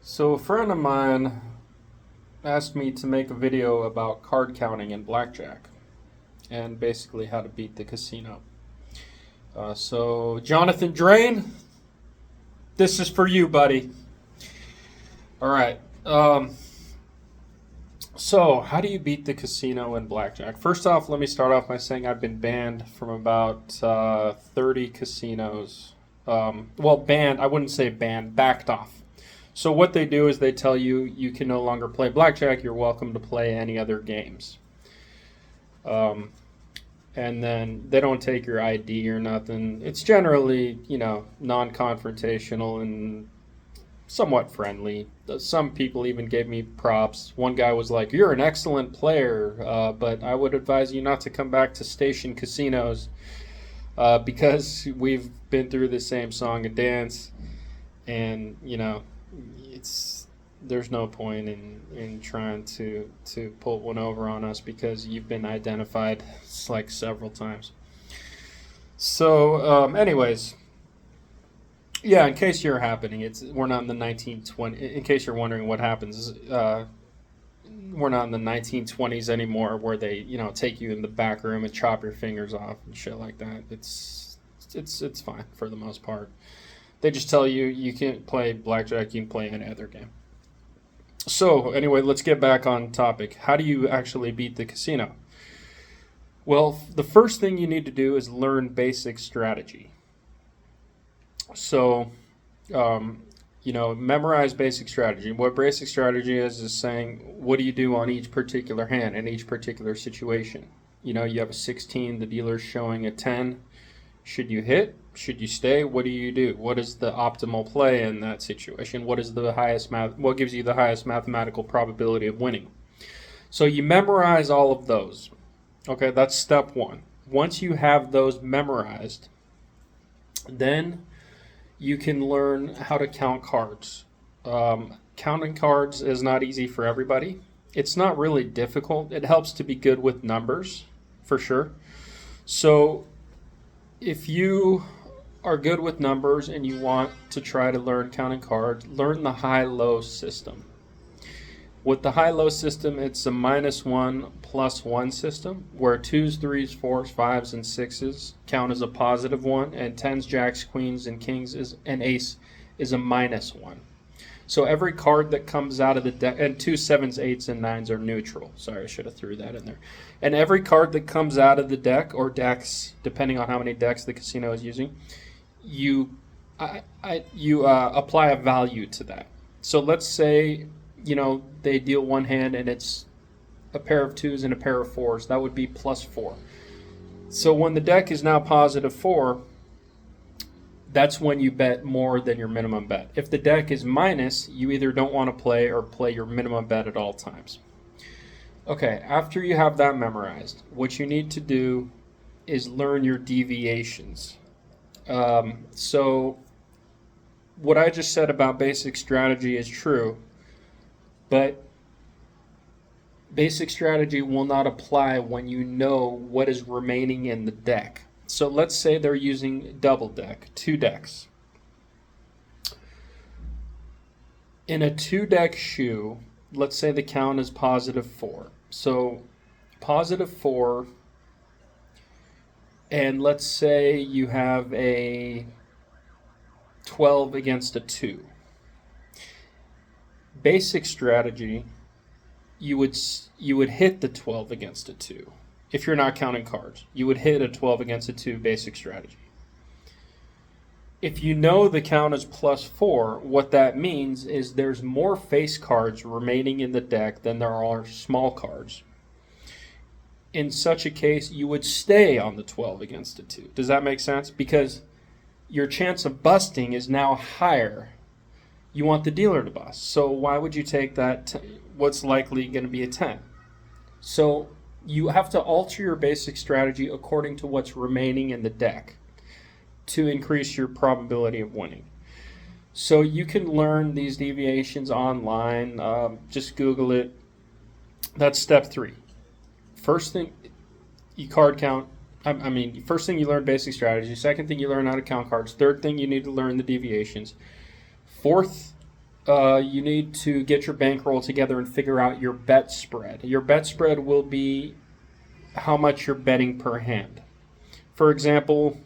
So a friend of mine asked me to make a video about card counting in blackjack and basically how to beat the casino. So Jonathan Drain, this is for you, buddy. All right. So how do you beat the casino in blackjack? First off, let me start off by saying I've been banned from about 30 casinos. Banned, I wouldn't say banned, backed off. So what they do is they tell you you can no longer play blackjack. You're welcome to play any other games. And then they don't take your ID or nothing. It's generally, non-confrontational and somewhat friendly. Some people even gave me props. One guy was like, "You're an excellent player, but I would advise you not to come back to station casinos because we've been through the same song and dance, and there's no point in trying to pull one over on us because you've been identified like several times." So, anyways, yeah. In case you're we're not in the 1920. In case you're wondering what happens, we're not in the 1920s anymore, where they take you in the back room and chop your fingers off and shit like that. It's fine for the most part. They just tell you you can't play blackjack, you can play any other game. So, anyway, let's get back on topic. How do you actually beat the casino? Well, the first thing you need to do is learn basic strategy. So, memorize basic strategy. What basic strategy is saying, what do you do on each particular hand in each particular situation? You have a 16, the dealer's showing a 10. Should you hit? Should you stay? What do you do? What is the optimal play in that situation? What gives you the highest mathematical probability of winning? So you memorize all of those. Okay, that's step one. Once you have those memorized, then you can learn how to count cards. Counting cards is not easy for everybody. It's not really difficult. It helps to be good with numbers, for sure. So if you are good with numbers and you want to try to learn counting cards, learn the high-low system. With the high-low system, it's a -1 +1 system, where 2s, 3s, 4s, 5s, and 6s count as a +1, and 10s, jacks, queens, and kings and ace is a -1. So every card that comes out of the deck, and 2s, 7s, 8s, and 9s are neutral. Sorry, I should have threw that in there. And every card that comes out of the deck, or decks, depending on how many decks the casino is using, you apply a value to that. So let's say they deal one hand and it's a pair of 2s and a pair of 4s. That would be +4. So when the deck is now +4, that's when you bet more than your minimum bet. If the deck is minus, you either don't want to play or play your minimum bet at all times. Okay, after you have that memorized, what you need to do is learn your deviations. So what I just said about basic strategy is true, but basic strategy will not apply when you know what is remaining in the deck. So let's say they're using double deck, 2 decks. In a 2-deck shoe, let's say the count is +4. So +4, and let's say you have a 12 against a 2. Basic strategy, you would hit the 12 against a 2. If you're not counting cards, you would hit a 12 against a 2 basic strategy. If you know the count is +4, what that means is there's more face cards remaining in the deck than there are small cards. In such a case, you would stay on the 12 against a 2. Does that make sense? Because your chance of busting is now higher. You want the dealer to bust. So why would you take that? What's likely going to be a 10? So you have to alter your basic strategy according to what's remaining in the deck to increase your probability of winning. So you can learn these deviations online. Just Google it. That's step 3. First thing, you card count. First thing you learn basic strategy. Second thing you learn how to count cards. Third thing you need to learn the deviations. Fourth you need to get your bankroll together and figure out your bet spread. Your bet spread will be how much you're betting per hand. For example,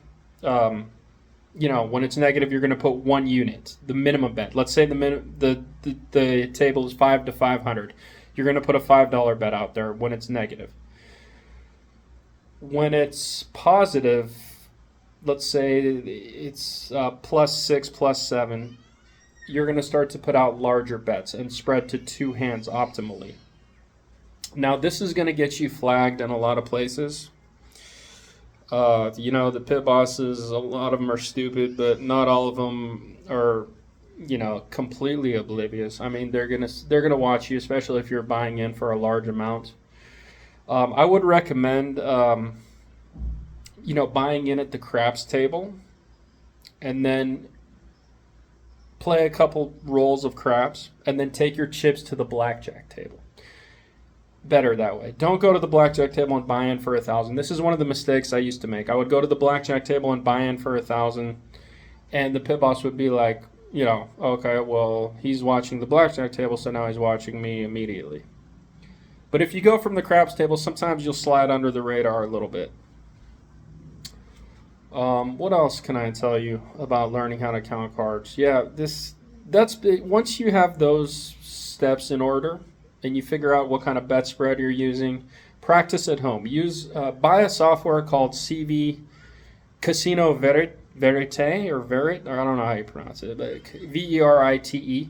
when it's negative, you're going to put 1 unit, the minimum bet. Let's say the table is 5 to 500. You're going to put a $5 bet out there when it's negative. When it's positive, let's say it's +6, +7, you're going to start to put out larger bets and spread to 2 hands optimally. Now, this is going to get you flagged in a lot of places. The pit bosses, a lot of them are stupid, but not all of them are, completely oblivious. I mean, they're gonna watch you, especially if you're buying in for a large amount. I would recommend, buying in at the craps table, and then play a couple rolls of craps, and then take your chips to the blackjack table. Better that way. Don't go to the blackjack table and buy in for 1,000. This is one of the mistakes I used to make. I would go to the blackjack table and buy in for 1,000, and the pit boss would be like, okay, well, he's watching the blackjack table, so now he's watching me immediately. But if you go from the craps table, sometimes you'll slide under the radar a little bit. What else can I tell you about learning how to count cards? Yeah, that's once you have those steps in order, and you figure out what kind of bet spread you're using, practice at home. Buy a software called CV Casino Verite or Verit, or I don't know how you pronounce it, but VERITE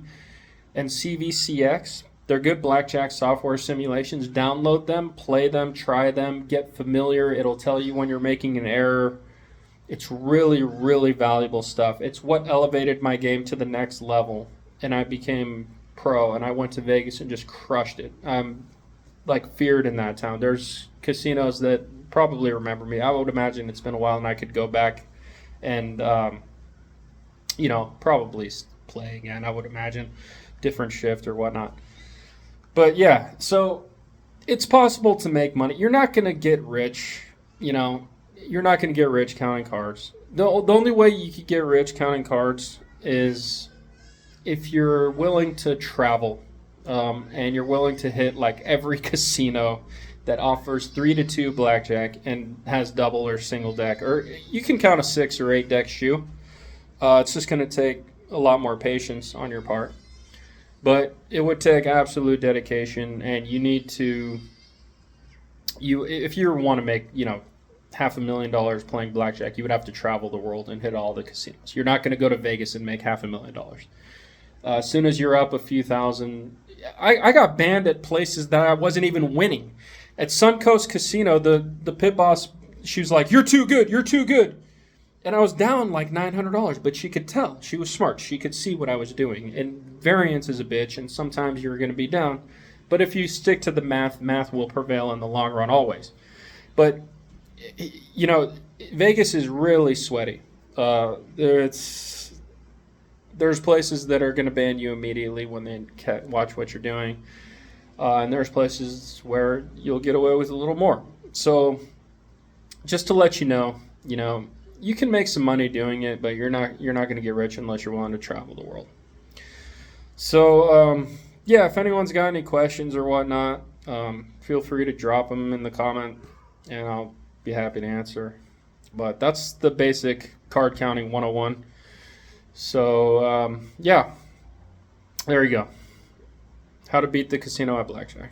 and CVCX. They're good blackjack software simulations. Download them, play them, try them, get familiar. It'll tell you when you're making an error. It's really, really valuable stuff. It's what elevated my game to the next level, and I became pro, and I went to Vegas and just crushed it. I'm feared in that town. There's casinos that probably remember me. I would imagine it's been a while, and I could go back and probably play again. I would imagine different shift or whatnot. But yeah, so it's possible to make money. You're not going to get rich. You're not going to get rich counting cards. The only way you could get rich counting cards is if you're willing to travel, and you're willing to hit every casino that offers 3 to 2 blackjack and has double or single deck, or you can count a 6 or 8 deck shoe. It's just going to take a lot more patience on your part, but it would take absolute dedication, and you need to, if you want to make, $500,000 playing blackjack, you would have to travel the world and hit all the casinos. You're not going to go to Vegas and make $500,000. As soon as you're up a few thousand, I got banned at places that I wasn't even winning. At Suncoast Casino, the pit boss, she was like, "You're too good, you're too good." And I was down $900, but she could tell. She was smart. She could see what I was doing. And variance is a bitch, and sometimes you're going to be down. But if you stick to the math will prevail in the long run always. But, Vegas is really sweaty. There's places that are going to ban you immediately when they watch what you're doing. And there's places where you'll get away with a little more. So just to let you know, you can make some money doing it, but you're not going to get rich unless you're willing to travel the world. So, if anyone's got any questions or whatnot, feel free to drop them in the comment, and I'll be happy to answer. But that's the basic card counting 101. So, there you go. How to beat the casino at blackjack.